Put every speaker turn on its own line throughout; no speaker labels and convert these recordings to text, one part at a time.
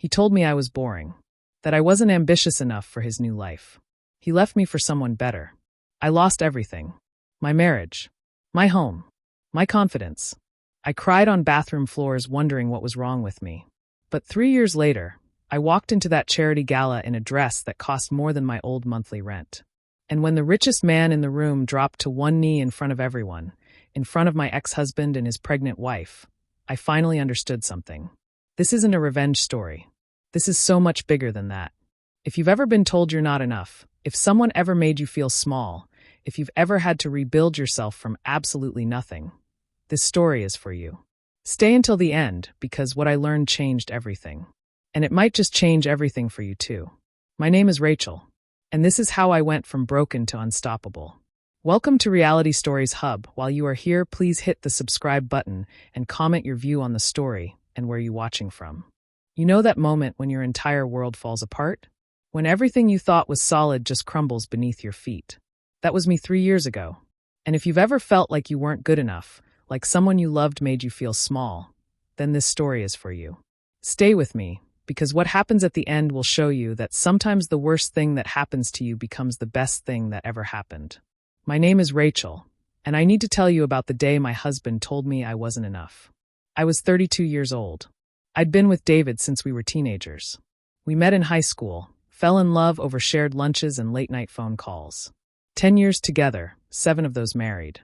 He told me I was boring, that I wasn't ambitious enough for his new life. He left me for someone better. I lost everything. My marriage. My home. My confidence. I cried on bathroom floors wondering what was wrong with me. But 3 years later, I walked into that charity gala in a dress that cost more than my old monthly rent. And when the richest man in the room dropped to one knee in front of everyone, in front of my ex-husband and his pregnant wife, I finally understood something. This isn't a revenge story. This is so much bigger than that. If you've ever been told you're not enough, if someone ever made you feel small, if you've ever had to rebuild yourself from absolutely nothing, this story is for you. Stay until the end, because what I learned changed everything. And it might just change everything for you too. My name is Rachel, and this is how I went from broken to unstoppable. Welcome to Reality Stories Hub. While you are here, please hit the subscribe button and comment your view on the story and where you're watching from. You know that moment when your entire world falls apart? When everything you thought was solid just crumbles beneath your feet. That was me 3 years ago. And if you've ever felt like you weren't good enough, like someone you loved made you feel small, then this story is for you. Stay with me, because what happens at the end will show you that sometimes the worst thing that happens to you becomes the best thing that ever happened. My name is Rachel, and I need to tell you about the day my husband told me I wasn't enough. I was 32 years old. I'd been with David since we were teenagers. We met in high school, fell in love over shared lunches and late-night phone calls. 10 years together, 7 of those married.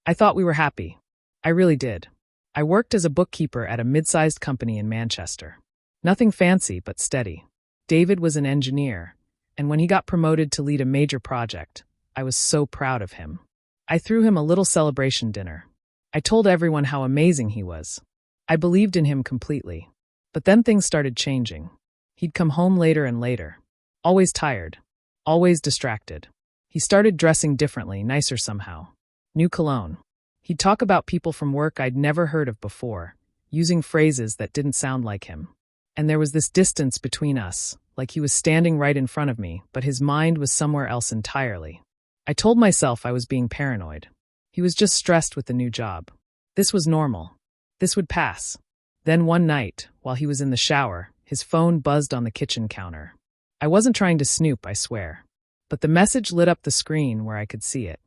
I thought we were happy. I really did. I worked as a bookkeeper at a mid-sized company in Manchester. Nothing fancy, but steady. David was an engineer, and when he got promoted to lead a major project, I was so proud of him. I threw him a little celebration dinner. I told everyone how amazing he was. I believed in him completely. But then things started changing. He'd come home later and later. Always tired. Always distracted. He started dressing differently, nicer somehow. New cologne. He'd talk about people from work I'd never heard of before, using phrases that didn't sound like him. And there was this distance between us, like he was standing right in front of me, but his mind was somewhere else entirely. I told myself I was being paranoid. He was just stressed with the new job. This was normal. This would pass. Then one night, while he was in the shower, his phone buzzed on the kitchen counter. I wasn't trying to snoop, I swear. But the message lit up the screen where I could see it.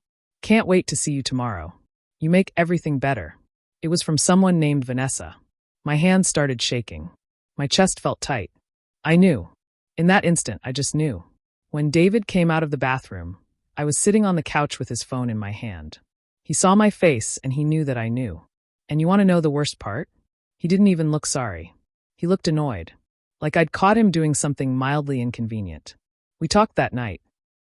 Can't wait to see you tomorrow. You make everything better. It was from someone named Vanessa. My hands started shaking. My chest felt tight. I knew. In that instant, I just knew. When David came out of the bathroom, I was sitting on the couch with his phone in my hand. He saw my face and he knew that I knew. And you want to know the worst part? He didn't even look sorry. He looked annoyed. Like I'd caught him doing something mildly inconvenient. We talked that night.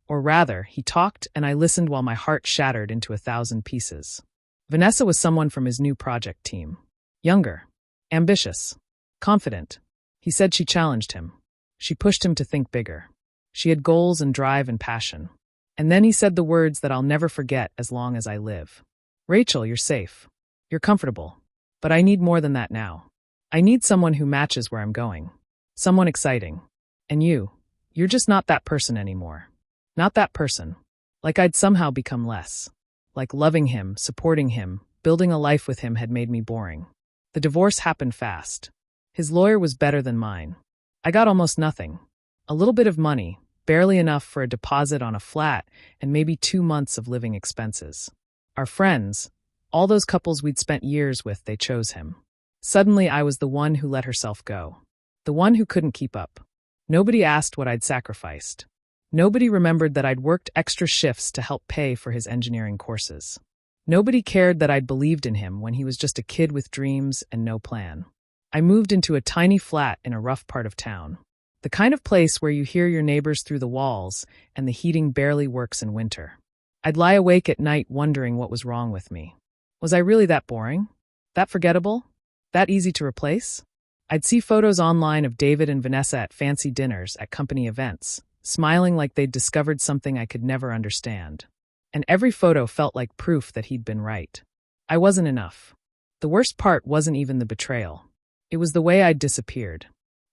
Or rather, he talked and I listened while my heart shattered into 1,000 pieces. Vanessa was someone from his new project team. Younger. Ambitious. Confident. He said she challenged him. She pushed him to think bigger. She had goals and drive and passion. And then he said the words that I'll never forget as long as I live. Rachel, you're safe. You're comfortable. But I need more than that now. I need someone who matches where I'm going. Someone exciting. And you're just not that person anymore. Not that person. Like I'd somehow become less. Like loving him, supporting him, building a life with him had made me boring. The divorce happened fast. His lawyer was better than mine. I got almost nothing. A little bit of money, barely enough for a deposit on a flat and maybe 2 months of living expenses. Our friends, all those couples we'd spent years with, they chose him. Suddenly I was the one who let herself go. The one who couldn't keep up. Nobody asked what I'd sacrificed. Nobody remembered that I'd worked extra shifts to help pay for his engineering courses. Nobody cared that I'd believed in him when he was just a kid with dreams and no plan. I moved into a tiny flat in a rough part of town. The kind of place where you hear your neighbors through the walls and the heating barely works in winter. I'd lie awake at night wondering what was wrong with me. Was I really that boring? That forgettable? That easy to replace? I'd see photos online of David and Vanessa at fancy dinners at company events, smiling like they'd discovered something I could never understand. And every photo felt like proof that he'd been right. I wasn't enough. The worst part wasn't even the betrayal. It was the way I'd disappeared.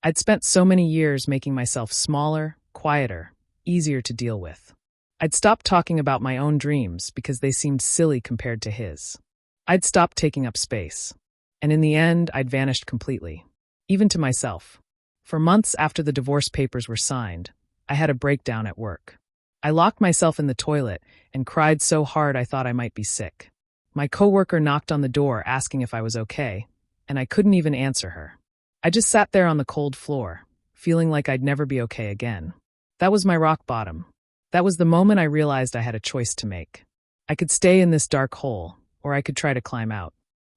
I'd spent so many years making myself smaller, quieter, easier to deal with. I'd stopped talking about my own dreams because they seemed silly compared to his. I'd stopped taking up space. And in the end, I'd vanished completely. Even to myself. For months after the divorce papers were signed, I had a breakdown at work. I locked myself in the toilet and cried so hard I thought I might be sick. My coworker knocked on the door asking if I was okay, and I couldn't even answer her. I just sat there on the cold floor, feeling like I'd never be okay again. That was my rock bottom. That was the moment I realized I had a choice to make. I could stay in this dark hole, or I could try to climb out.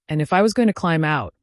And if I was going to climb out,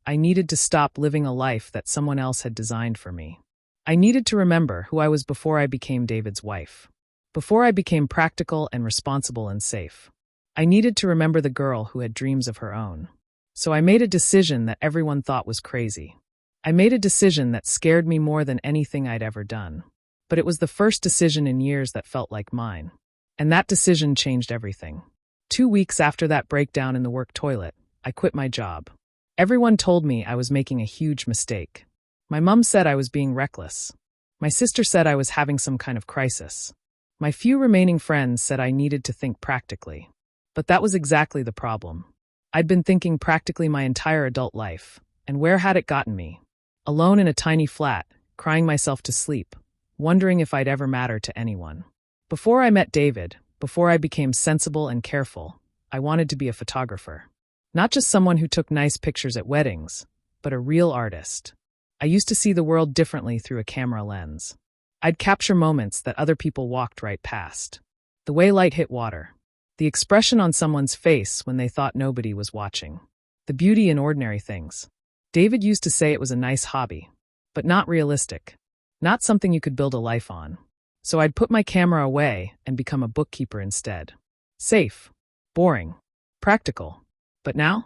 I needed to stop living a life that someone else had designed for me. I needed to remember who I was before I became David's wife. Before I became practical and responsible and safe. I needed to remember the girl who had dreams of her own. So I made a decision that everyone thought was crazy. I made a decision that scared me more than anything I'd ever done. But it was the first decision in years that felt like mine. And that decision changed everything. 2 weeks after that breakdown in the work toilet, I quit my job. Everyone told me I was making a huge mistake. My mom said I was being reckless. My sister said I was having some kind of crisis. My few remaining friends said I needed to think practically. But that was exactly the problem. I'd been thinking practically my entire adult life, and where had it gotten me? Alone in a tiny flat, crying myself to sleep, wondering if I'd ever matter to anyone. Before I met David, before I became sensible and careful, I wanted to be a photographer. Not just someone who took nice pictures at weddings, but a real artist. I used to see the world differently through a camera lens. I'd capture moments that other people walked right past. The way light hit water. The expression on someone's face when they thought nobody was watching. The beauty in ordinary things. David used to say it was a nice hobby, but not realistic. Not something you could build a life on. So I'd put my camera away and become a bookkeeper instead. Safe. Boring. Practical. But now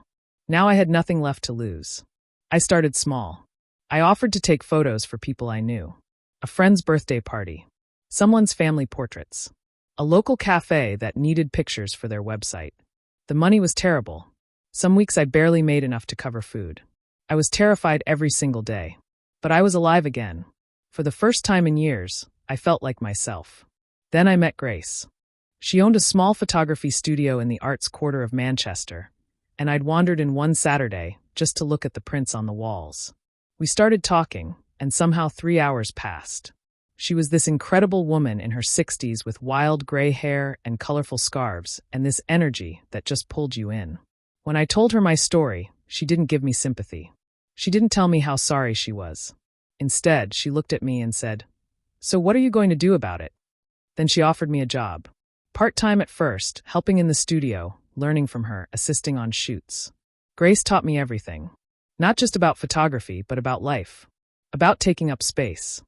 I had nothing left to lose. I started small. I offered to take photos for people I knew. A friend's birthday party. Someone's family portraits. A local cafe that needed pictures for their website. The money was terrible. Some weeks I barely made enough to cover food. I was terrified every single day. But I was alive again. For the first time in years, I felt like myself. Then I met Grace. She owned a small photography studio in the Arts Quarter of Manchester, and I'd wandered in one Saturday just to look at the prints on the walls. We started talking, and somehow 3 hours passed. She was this incredible woman in her 60s with wild gray hair and colorful scarves and this energy that just pulled you in. When I told her my story, she didn't give me sympathy. She didn't tell me how sorry she was. Instead, she looked at me and said, "So what are you going to do about it?" Then she offered me a job. Part-time at first, helping in the studio, learning from her, assisting on shoots. Grace taught me everything. Not just about photography, but about life. About taking up space.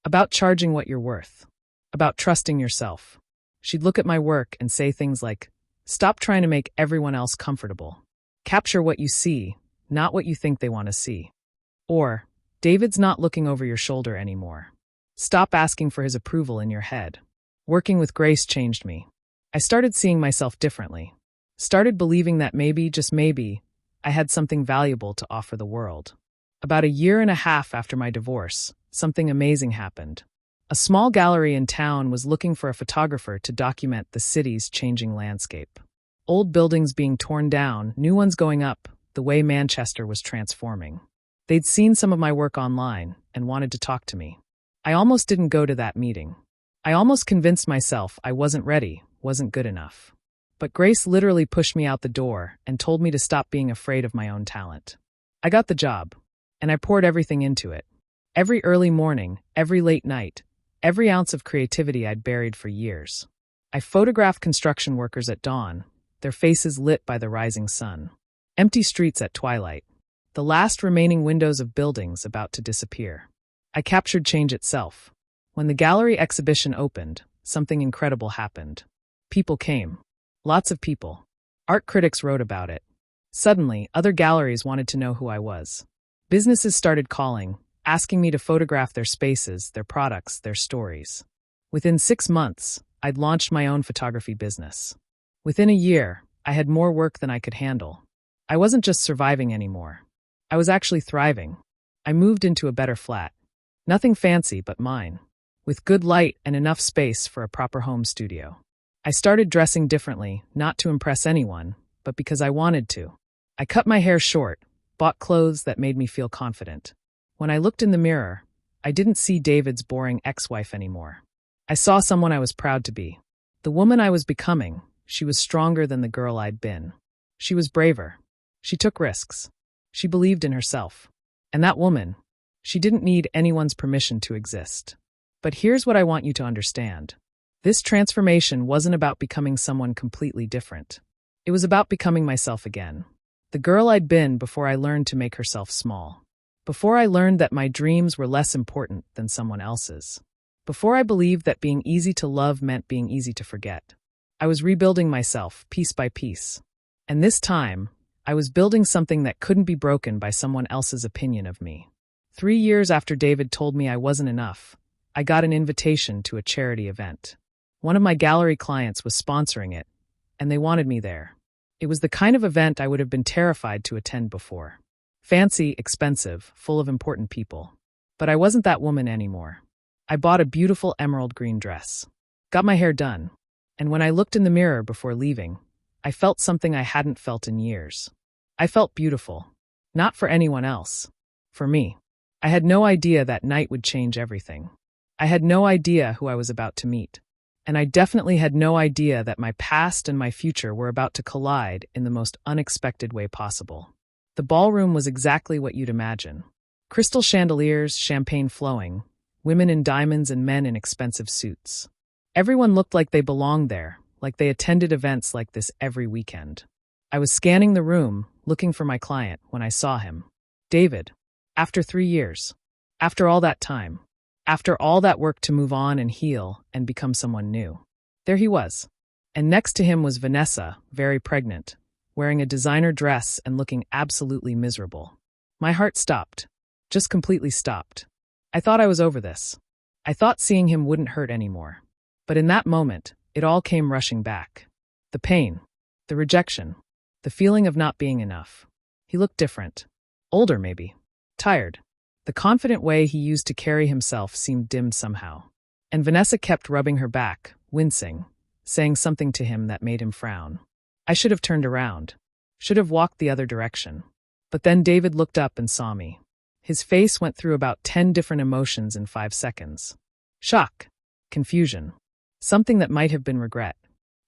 About charging what you're worth. About trusting yourself. She'd look at my work and say things like, "Stop trying to make everyone else comfortable. Capture what you see, not what you think they want to see." Or, "David's not looking over your shoulder anymore. Stop asking for his approval in your head." Working with Grace changed me. I started seeing myself differently. Started believing that maybe, just maybe, I had something valuable to offer the world. About 1.5 years after my divorce, something amazing happened. A small gallery in town was looking for a photographer to document the city's changing landscape. Old buildings being torn down, new ones going up, the way Manchester was transforming. They'd seen some of my work online and wanted to talk to me. I almost didn't go to that meeting. I almost convinced myself I wasn't ready, wasn't good enough. But Grace literally pushed me out the door and told me to stop being afraid of my own talent. I got the job, and I poured everything into it. Every early morning, every late night, every ounce of creativity I'd buried for years. I photographed construction workers at dawn, their faces lit by the rising sun. Empty streets at twilight. The last remaining windows of buildings about to disappear. I captured change itself. When the gallery exhibition opened, something incredible happened. People came. Lots of people. Art critics wrote about it. Suddenly, other galleries wanted to know who I was. Businesses started calling, asking me to photograph their spaces, their products, their stories. Within 6 months, I'd launched my own photography business. Within a year, I had more work than I could handle. I wasn't just surviving anymore. I was actually thriving. I moved into a better flat. Nothing fancy but mine. With good light and enough space for a proper home studio. I started dressing differently, not to impress anyone, but because I wanted to. I cut my hair short, bought clothes that made me feel confident. When I looked in the mirror, I didn't see David's boring ex-wife anymore. I saw someone I was proud to be. The woman I was becoming. She was stronger than the girl I'd been. She was braver. She took risks. She believed in herself. And that woman, she didn't need anyone's permission to exist. But here's what I want you to understand. This transformation wasn't about becoming someone completely different. It was about becoming myself again. The girl I'd been before I learned to make herself small. Before I learned that my dreams were less important than someone else's. Before I believed that being easy to love meant being easy to forget. I was rebuilding myself, piece by piece. And this time, I was building something that couldn't be broken by someone else's opinion of me. 3 years after David told me I wasn't enough, I got an invitation to a charity event. One of my gallery clients was sponsoring it, and they wanted me there. It was the kind of event I would have been terrified to attend before. Fancy, expensive, full of important people. But I wasn't that woman anymore. I bought a beautiful emerald green dress. Got my hair done. And when I looked in the mirror before leaving, I felt something I hadn't felt in years. I felt beautiful. Not for anyone else. For me. I had no idea that night would change everything. I had no idea who I was about to meet. And I definitely had no idea that my past and my future were about to collide in the most unexpected way possible. The ballroom was exactly what you'd imagine. Crystal chandeliers, champagne flowing, women in diamonds and men in expensive suits. Everyone looked like they belonged there, like they attended events like this every weekend. I was scanning the room, looking for my client, when I saw him. David. After 3 years. After all that time. After all that work to move on and heal and become someone new. There he was. And next to him was Vanessa, very pregnant, wearing a designer dress and looking absolutely miserable. My heart stopped. Just completely stopped. I thought I was over this. I thought seeing him wouldn't hurt anymore. But in that moment, it all came rushing back. The pain. The rejection. The feeling of not being enough. He looked different. Older, maybe. Tired. The confident way he used to carry himself seemed dimmed somehow. And Vanessa kept rubbing her back, wincing, saying something to him that made him frown. I should have turned around. Should have walked the other direction. But then David looked up and saw me. His face went through about 10 different emotions in 5 seconds. Shock. Confusion. Something that might have been regret.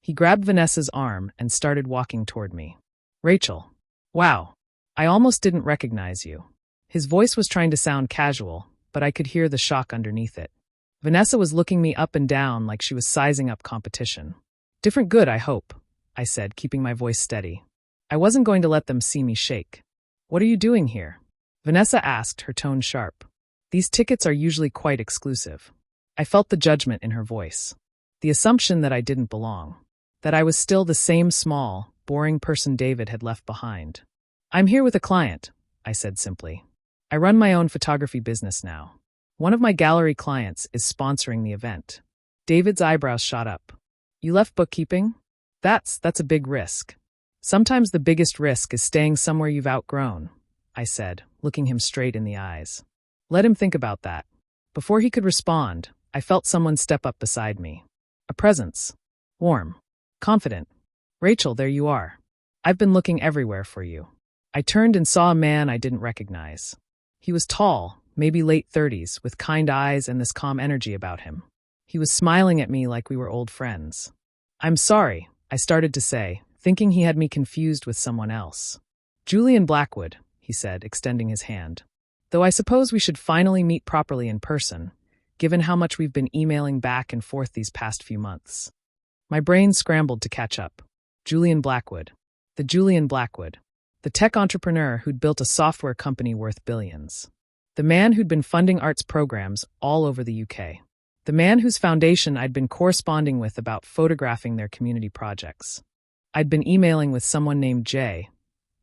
He grabbed Vanessa's arm and started walking toward me. Rachel. Wow. I almost didn't recognize you. His voice was trying to sound casual, but I could hear the shock underneath it. Vanessa was looking me up and down like she was sizing up competition. Different good, I hope, I said, keeping my voice steady. I wasn't going to let them see me shake. What are you doing here? Vanessa asked, her tone sharp. These tickets are usually quite exclusive. I felt the judgment in her voice. The assumption that I didn't belong. That I was still the same small, boring person David had left behind. I'm here with a client, I said simply. I run my own photography business now. One of my gallery clients is sponsoring the event. David's eyebrows shot up. You left bookkeeping? That's a big risk. Sometimes the biggest risk is staying somewhere you've outgrown, I said, looking him straight in the eyes. Let him think about that. Before he could respond, I felt someone step up beside me. A presence. Warm. Confident. Rachel, there you are. I've been looking everywhere for you. I turned and saw a man I didn't recognize. He was tall, maybe late 30s, with kind eyes and this calm energy about him. He was smiling at me like we were old friends. I'm sorry, I started to say, thinking he had me confused with someone else. Julian Blackwood, he said, extending his hand. Though I suppose we should finally meet properly in person, given how much we've been emailing back and forth these past few months. My brain scrambled to catch up. Julian Blackwood. The Julian Blackwood. The tech entrepreneur who'd built a software company worth billions. The man who'd been funding arts programs all over the UK. The man whose foundation I'd been corresponding with about photographing their community projects. I'd been emailing with someone named Jay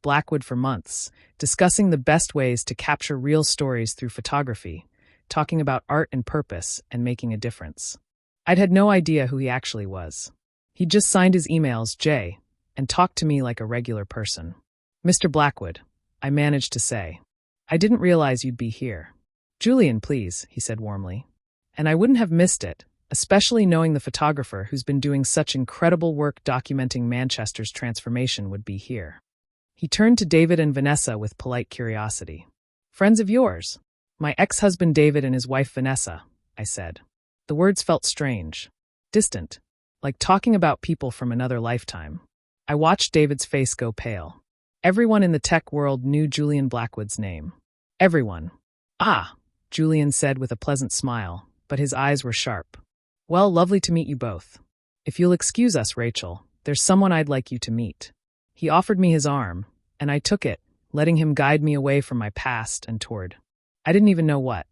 Blackwood for months, discussing the best ways to capture real stories through photography, talking about art and purpose and making a difference. I'd had no idea who he actually was. He'd just signed his emails Jay and talked to me like a regular person. Mr. Blackwood, I managed to say. I didn't realize you'd be here. Julian, please, he said warmly. And I wouldn't have missed it, especially knowing the photographer who's been doing such incredible work documenting Manchester's transformation would be here. He turned to David and Vanessa with polite curiosity. Friends of yours? My ex-husband David and his wife Vanessa, I said. The words felt strange, distant, like talking about people from another lifetime. I watched David's face go pale. Everyone in the tech world knew Julian Blackwood's name. Everyone. Ah, Julian said with a pleasant smile, but his eyes were sharp. Well, lovely to meet you both. If you'll excuse us, Rachel, there's someone I'd like you to meet. He offered me his arm, and I took it, letting him guide me away from my past and toward. I didn't even know what.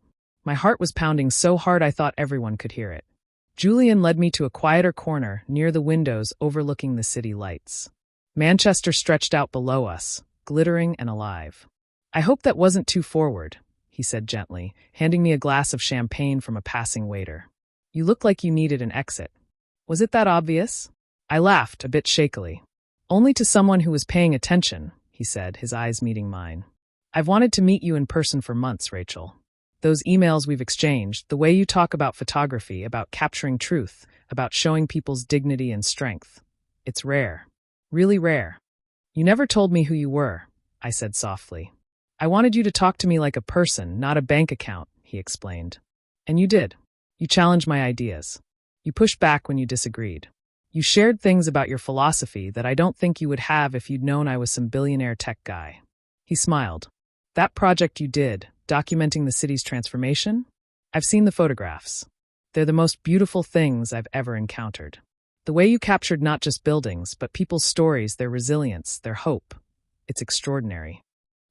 My heart was pounding so hard I thought everyone could hear it. Julian led me to a quieter corner near the windows overlooking the city lights. Manchester stretched out below us, glittering and alive. I hope that wasn't too forward, he said gently, handing me a glass of champagne from a passing waiter. You looked like you needed an exit. Was it that obvious? I laughed, a bit shakily. Only to someone who was paying attention, he said, his eyes meeting mine. I've wanted to meet you in person for months, Rachel. Those emails we've exchanged, the way you talk about photography, about capturing truth, about showing people's dignity and strength. It's rare. Really rare. You never told me who you were, I said softly. I wanted you to talk to me like a person, not a bank account, he explained. And you did. You challenged my ideas. You pushed back when you disagreed. You shared things about your philosophy that I don't think you would have if you'd known I was some billionaire tech guy. He smiled. That project you did, documenting the city's transformation? I've seen the photographs. They're the most beautiful things I've ever encountered. The way you captured not just buildings, but people's stories, their resilience, their hope. It's extraordinary.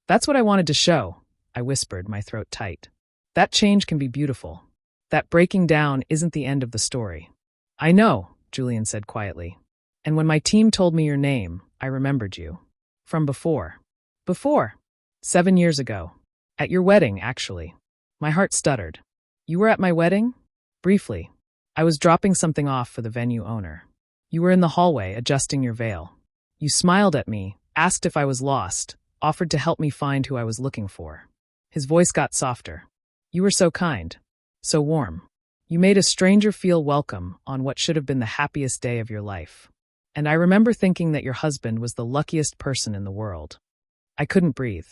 That's what I wanted to show, I whispered, my throat tight. That change can be beautiful. That breaking down isn't the end of the story. I know, Julian said quietly. And when my team told me your name, I remembered you. From before. Before. 7 years ago. At your wedding, actually. My heart stuttered. You were at my wedding? Briefly. I was dropping something off for the venue owner. You were in the hallway, adjusting your veil. You smiled at me, asked if I was lost, offered to help me find who I was looking for. His voice got softer. You were so kind. So warm. You made a stranger feel welcome on what should have been the happiest day of your life. And I remember thinking that your husband was the luckiest person in the world. I couldn't breathe.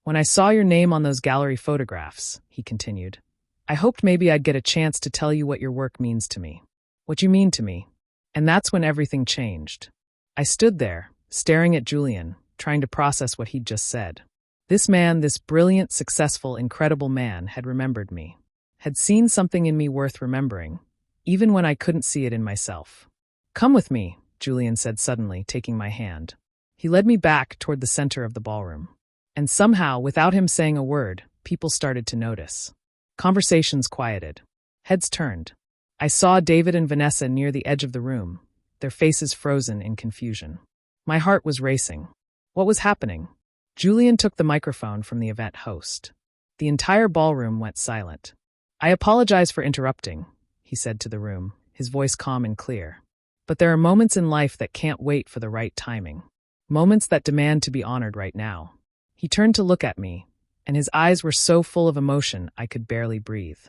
When I saw your name on those gallery photographs, he continued, I hoped maybe I'd get a chance to tell you what your work means to me. What you mean to me. And that's when everything changed. I stood there, staring at Julian, trying to process what he'd just said. This man, this brilliant, successful, incredible man, had remembered me. Had seen something in me worth remembering, even when I couldn't see it in myself. Come with me, Julian said suddenly, taking my hand. He led me back toward the center of the ballroom. And somehow, without him saying a word, people started to notice. Conversations quieted. Heads turned. I saw David and Vanessa near the edge of the room, their faces frozen in confusion. My heart was racing. What was happening? Julian took the microphone from the event host. The entire ballroom went silent. I apologize for interrupting, he said to the room, his voice calm and clear. But there are moments in life that can't wait for the right timing. Moments that demand to be honored right now. He turned to look at me, and his eyes were so full of emotion I could barely breathe.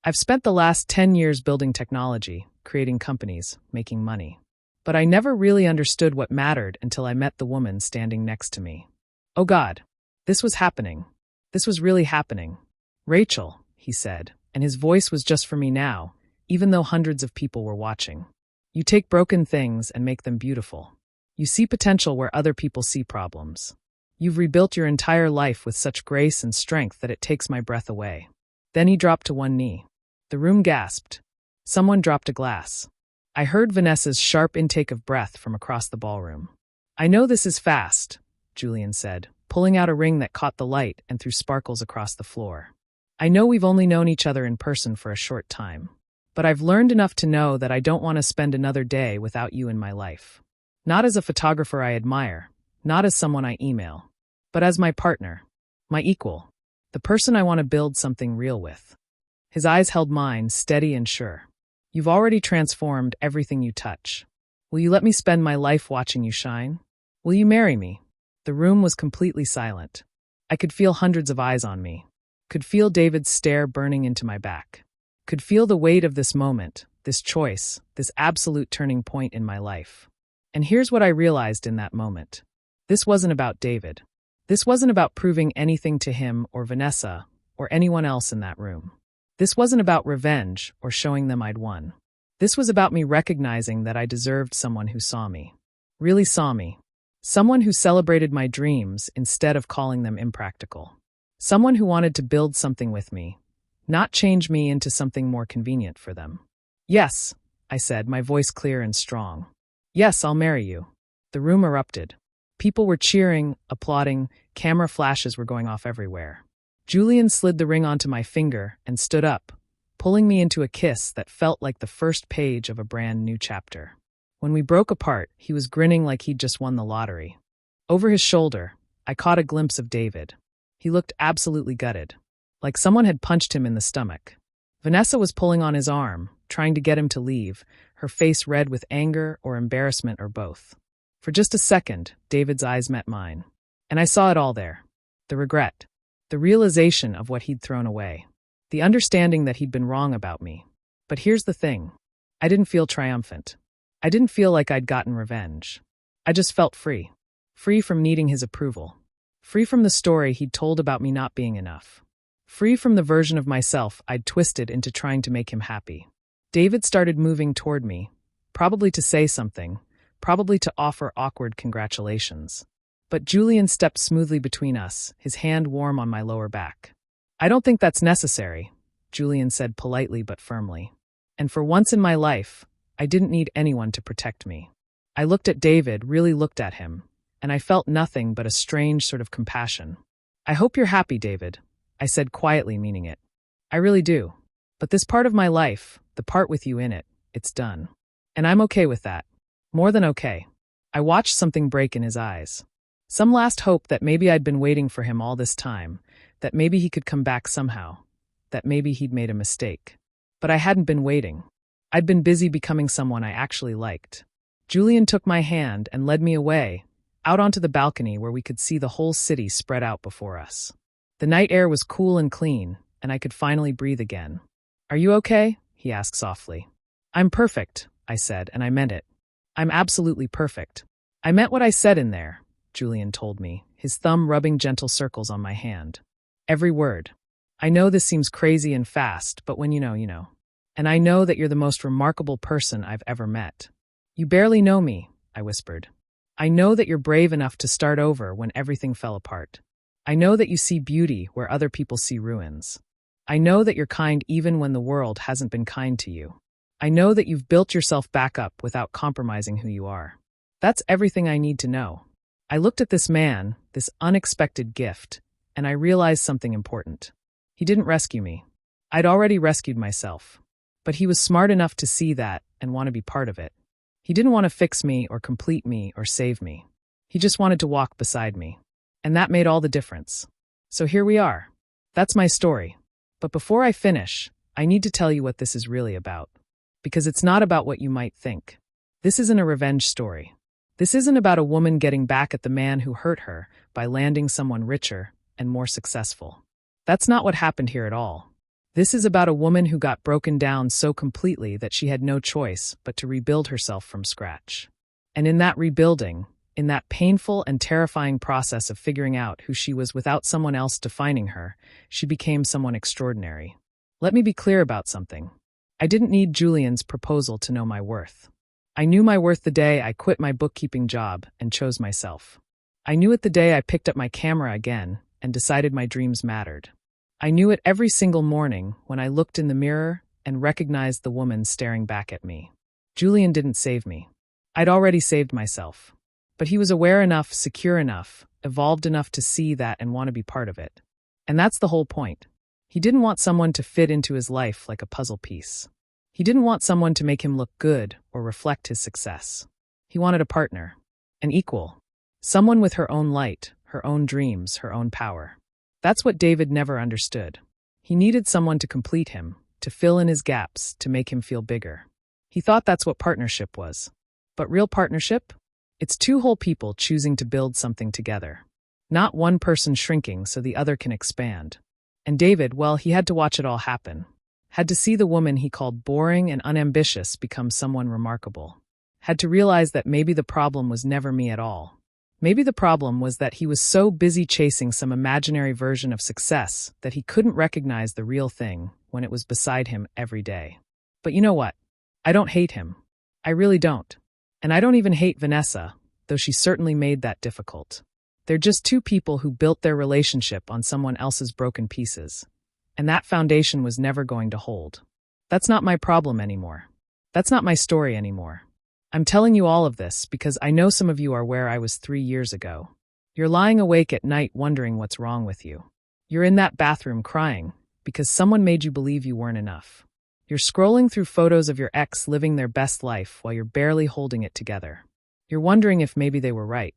I've spent the last 10 years building technology, creating companies, making money. But I never really understood what mattered until I met the woman standing next to me. Oh God, this was happening. This was really happening. Rachel, he said, and his voice was just for me now, even though hundreds of people were watching. You take broken things and make them beautiful. You see potential where other people see problems. You've rebuilt your entire life with such grace and strength that it takes my breath away. Then he dropped to one knee. The room gasped. Someone dropped a glass. I heard Vanessa's sharp intake of breath from across the ballroom. I know this is fast, Julian said, pulling out a ring that caught the light and threw sparkles across the floor. I know we've only known each other in person for a short time. But I've learned enough to know that I don't want to spend another day without you in my life. Not as a photographer I admire, not as someone I email, but as my partner, my equal, the person I want to build something real with. His eyes held mine, steady and sure. You've already transformed everything you touch. Will you let me spend my life watching you shine? Will you marry me? The room was completely silent. I could feel hundreds of eyes on me. Could feel David's stare burning into my back. Could feel the weight of this moment, this choice, this absolute turning point in my life. And here's what I realized in that moment. This wasn't about David. This wasn't about proving anything to him or Vanessa or anyone else in that room. This wasn't about revenge or showing them I'd won. This was about me recognizing that I deserved someone who saw me. Really saw me. Someone who celebrated my dreams instead of calling them impractical. Someone who wanted to build something with me, not change me into something more convenient for them. Yes, I said, my voice clear and strong. Yes, I'll marry you. The room erupted. People were cheering, applauding, camera flashes were going off everywhere. Julian slid the ring onto my finger and stood up, pulling me into a kiss that felt like the first page of a brand new chapter. When we broke apart, he was grinning like he'd just won the lottery. Over his shoulder, I caught a glimpse of David. He looked absolutely gutted, like someone had punched him in the stomach. Vanessa was pulling on his arm, trying to get him to leave, her face red with anger or embarrassment or both. For just a second, David's eyes met mine. And I saw it all there. The regret. The realization of what he'd thrown away. The understanding that he'd been wrong about me. But here's the thing. I didn't feel triumphant. I didn't feel like I'd gotten revenge. I just felt free. Free from needing his approval. Free from the story he'd told about me not being enough. Free from the version of myself I'd twisted into trying to make him happy. David started moving toward me, probably to say something, probably to offer awkward congratulations. But Julian stepped smoothly between us, his hand warm on my lower back. I don't think that's necessary, Julian said politely but firmly. And for once in my life, I didn't need anyone to protect me. I looked at David, really looked at him, and I felt nothing but a strange sort of compassion. I hope you're happy, David, I said quietly, meaning it. I really do. But this part of my life, the part with you in it, it's done. And I'm okay with that. More than okay. I watched something break in his eyes. Some last hope that maybe I'd been waiting for him all this time, that maybe he could come back somehow, that maybe he'd made a mistake. But I hadn't been waiting. I'd been busy becoming someone I actually liked. Julian took my hand and led me away, out onto the balcony where we could see the whole city spread out before us. The night air was cool and clean, and I could finally breathe again. Are you okay? He asked softly. I'm perfect, I said, and I meant it. I'm absolutely perfect. I meant what I said in there, Julian told me, his thumb rubbing gentle circles on my hand. Every word. I know this seems crazy and fast, but when you know, you know. And I know that you're the most remarkable person I've ever met. You barely know me, I whispered. I know that you're brave enough to start over when everything fell apart. I know that you see beauty where other people see ruins. I know that you're kind even when the world hasn't been kind to you. I know that you've built yourself back up without compromising who you are. That's everything I need to know. I looked at this man, this unexpected gift, and I realized something important. He didn't rescue me. I'd already rescued myself. But he was smart enough to see that and want to be part of it. He didn't want to fix me or complete me or save me. He just wanted to walk beside me. And that made all the difference. So here we are. That's my story. But before I finish, I need to tell you what this is really about. Because it's not about what you might think. This isn't a revenge story. This isn't about a woman getting back at the man who hurt her by landing someone richer and more successful. That's not what happened here at all. This is about a woman who got broken down so completely that she had no choice but to rebuild herself from scratch. And in that rebuilding, in that painful and terrifying process of figuring out who she was without someone else defining her, she became someone extraordinary. Let me be clear about something. I didn't need Julian's proposal to know my worth. I knew my worth the day I quit my bookkeeping job and chose myself. I knew it the day I picked up my camera again and decided my dreams mattered. I knew it every single morning when I looked in the mirror and recognized the woman staring back at me. Julian didn't save me. I'd already saved myself. But he was aware enough, secure enough, evolved enough to see that and want to be part of it. And that's the whole point. He didn't want someone to fit into his life like a puzzle piece. He didn't want someone to make him look good or reflect his success. He wanted a partner, an equal, someone with her own light, her own dreams, her own power. That's what David never understood. He needed someone to complete him, to fill in his gaps, to make him feel bigger. He thought that's what partnership was. But real partnership? It's two whole people choosing to build something together. Not one person shrinking so the other can expand. And David, well, he had to watch it all happen. Had to see the woman he called boring and unambitious become someone remarkable. Had to realize that maybe the problem was never me at all. Maybe the problem was that he was so busy chasing some imaginary version of success that he couldn't recognize the real thing when it was beside him every day. But you know what? I don't hate him. I really don't. And I don't even hate Vanessa, though she certainly made that difficult. They're just two people who built their relationship on someone else's broken pieces. And that foundation was never going to hold. That's not my problem anymore. That's not my story anymore. I'm telling you all of this because I know some of you are where I was 3 years ago. You're lying awake at night wondering what's wrong with you. You're in that bathroom crying because someone made you believe you weren't enough. You're scrolling through photos of your ex living their best life while you're barely holding it together. You're wondering if maybe they were right.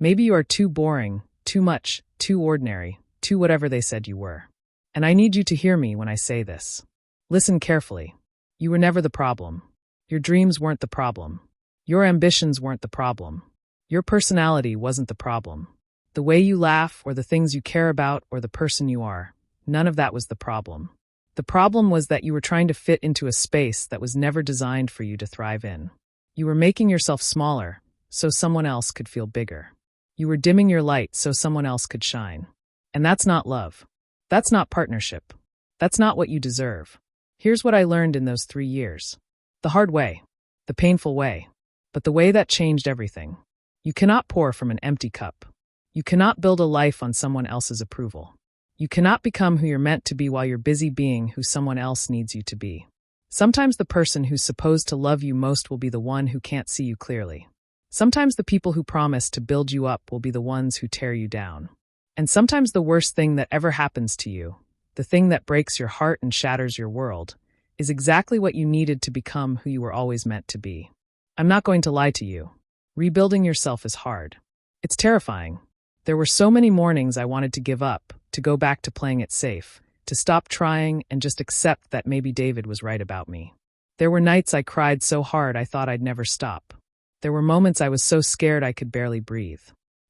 Maybe you are too boring, too much, too ordinary, too whatever they said you were. And I need you to hear me when I say this. Listen carefully. You were never the problem. Your dreams weren't the problem. Your ambitions weren't the problem. Your personality wasn't the problem. The way you laugh or the things you care about or the person you are, none of that was the problem. The problem was that you were trying to fit into a space that was never designed for you to thrive in. You were making yourself smaller so someone else could feel bigger. You were dimming your light so someone else could shine. And that's not love. That's not partnership. That's not what you deserve. Here's what I learned in those 3 years. The hard way. The painful way. But the way that changed everything. You cannot pour from an empty cup. You cannot build a life on someone else's approval. You cannot become who you're meant to be while you're busy being who someone else needs you to be. Sometimes the person who's supposed to love you most will be the one who can't see you clearly. Sometimes the people who promise to build you up will be the ones who tear you down. And sometimes the worst thing that ever happens to you, the thing that breaks your heart and shatters your world, is exactly what you needed to become who you were always meant to be. I'm not going to lie to you. Rebuilding yourself is hard. It's terrifying. There were so many mornings I wanted to give up, to go back to playing it safe, to stop trying and just accept that maybe David was right about me. There were nights I cried so hard I thought I'd never stop. There were moments I was so scared I could barely breathe.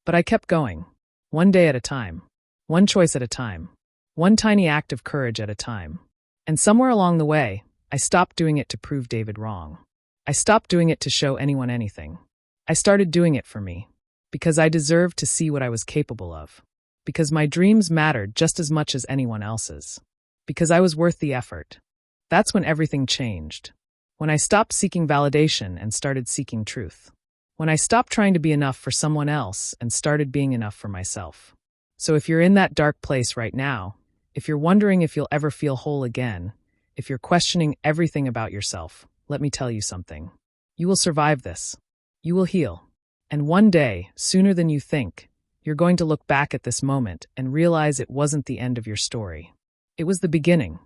But I kept going. One day at a time. One choice at a time. One tiny act of courage at a time. And somewhere along the way, I stopped doing it to prove David wrong. I stopped doing it to show anyone anything. I started doing it for me. Because I deserved to see what I was capable of. Because my dreams mattered just as much as anyone else's. Because I was worth the effort. That's when everything changed. When I stopped seeking validation and started seeking truth. When I stopped trying to be enough for someone else and started being enough for myself. So if you're in that dark place right now, if you're wondering if you'll ever feel whole again, if you're questioning everything about yourself, let me tell you something. You will survive this. You will heal. And one day, sooner than you think, you're going to look back at this moment and realize it wasn't the end of your story. It was the beginning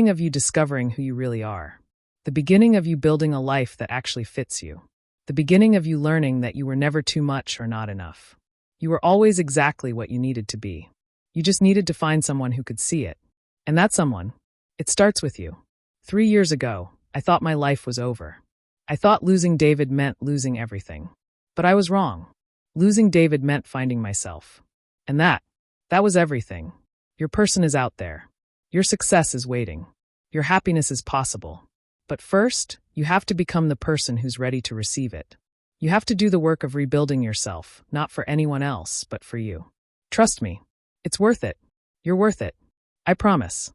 of you discovering who you really are. The beginning of you building a life that actually fits you. The beginning of you learning that you were never too much or not enough. You were always exactly what you needed to be. You just needed to find someone who could see it. And that someone, it starts with you. 3 years ago, I thought my life was over. I thought losing David meant losing everything. But I was wrong. Losing David meant finding myself. And that was everything. Your person is out there. Your success is waiting. Your happiness is possible. But first, you have to become the person who's ready to receive it. You have to do the work of rebuilding yourself, not for anyone else, but for you. Trust me. It's worth it. You're worth it. I promise.